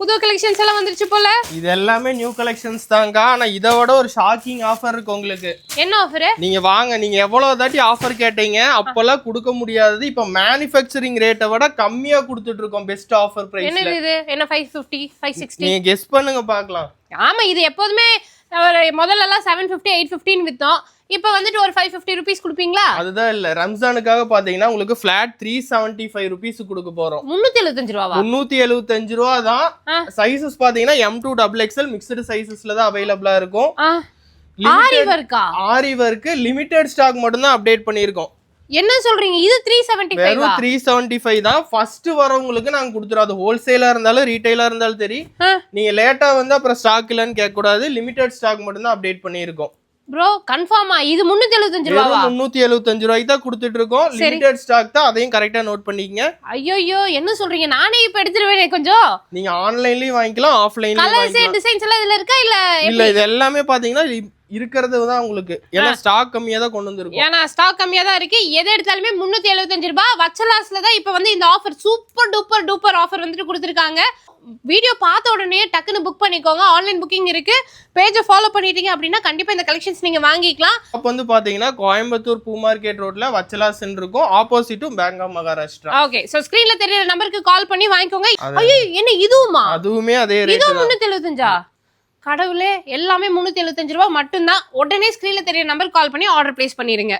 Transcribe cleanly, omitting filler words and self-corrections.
புது கலெக்ஷன்ஸ் எல்லாம் வந்துருச்சு போல. இது எல்லாமே நியூ கலெக்ஷன்ஸ் தாங்க. ஆனா இதோட ஒரு ஷாக்கிங் ஆஃபர் இருக்கு உங்களுக்கு. என்ன ஆஃபர்? நீங்க வாங்க, நீங்க எவ்வளவு தாட்டி ஆஃபர் கேட்டீங்க அப்பெல்லாம் கொடுக்க முடியாதது இப்ப மேனுஃபேக்சரிங் ரேட்டை விட கம்மியா கொடுத்துட்டு இருக்கோம். பெஸ்ட் ஆஃபர் பிரைஸ்ல. என்ன இது? என்ன 550 560? நீங்க கெஸ் பண்ணுங்க பார்க்கலாம். ஆமா, இது எப்போதுமே முதல்ல எல்லாம் 750 850 வித்தோம். இப்போ வந்துட்டு ஒரு 550 ரூபீஸ் கொடுப்பீங்களா? அதுதான் இல்ல, ரம்ஜானுக்காக பாத்தீங்கன்னா உங்களுக்கு ஃபிளாட் 375 ரூபீஸ் கொடுக்க போறோம். 375 ரூபாவா? 375 ரூபா தான். சைஸஸ் பாத்தீங்கன்னா M2 XXL மிக்ஸ்டு சைஸஸ்ல தான் அவைலபிளா இருக்கும். ஆரி வர்க்கா? ஆரி வர்க் லிமிடெட் ஸ்டாக் மட்டும் தான் அப்டேட் பண்ணிருக்கோம். என்ன சொல்றீங்க? இது 375 வெறும் 375 தான். ஃபர்ஸ்ட் வரவங்களுக்கு நாங்க கொடுத்துறோம். அது ஹோல்சேலா இருந்தாலும் ரீட்டைலா இருந்தாலும் சரி. நீங்க லேட்டா வந்து அப்புறம் ஸ்டாக் இல்லன்னு கேட்க கூடாது. லிமிடெட் ஸ்டாக் மட்டும் தான் அப்டேட் பண்ணிருக்கோம். ப்ரோ கன்ஃபார்மா இது 375 ரூபாவா? 375 ரூபாய்க்கு தான் கொடுத்துட்டு இருக்கோம். லிமிடெட் ஸ்டாக் தான், அதையும் கரெக்டா நோட் பண்ணிக்கங்க. ஐயோ என்ன சொல்றீங்க? நானே இப்ப எடுத்துருவேனே. கொஞ்சம் நீங்க ஆன்லைன்லயும் வாங்கிக்கலாம், ஆஃப்லைன்லயும் கலர்ஸ் டிசைன்ஸ் எல்லாம் இதுல இருக்கா இல்ல? இல்ல, இது எல்லாமே பாத்தீங்கன்னா இருக்கிறது தான் உங்களுக்கு. ஏன்னா ஸ்டாக் கம்மியா தான் கொண்டு வந்திருக்கோம். ஏன்னா ஸ்டாக் கம்மியா தான் இருக்கு. எதை எடுத்தாலுமே 375 ரூபாய். வச்சலாஸ்ல தான் இப்ப வந்து இந்த offer super duper duper offer வந்துட்டு கொடுத்துருக்காங்க. வீடியோ பார்த்த உடனே டக்குன்னு புக் பண்ணிக்கோங்க. ஆன்லைன் புக்கிங் இருக்கு. பேஜை ஃபாலோ பண்ணிட்டீங்க அப்படின்னா கண்டிப்பா இந்த கலெக்ஷன்ஸ் நீங்க வாங்கிக்கலாம். அப்ப வந்து பாத்தீங்கன்னா கோயம்புத்தூர் பூ மார்க்கெட் ரோட்ல வச்சலாஸ் இருக்கும். ஆப்போசிட்டும் bank of Maharashtra. Okay, so ஸ்கிரீன்ல தெரியற நம்பருக்கு கால் பண்ணி வாங்கிக்கோங்க. ஐயோ என்ன இதுவுமா? அதுவுமே அதே ரேட் தான். 375. கடவுளே, எல்லாமே 375 ரூபாய் மட்டும்தான். உடனே ஸ்கிரீன்ல தெரியற நம்பருக்கு கால் பண்ணி ஆர்டர் பிளேஸ் பண்ணிருங்க.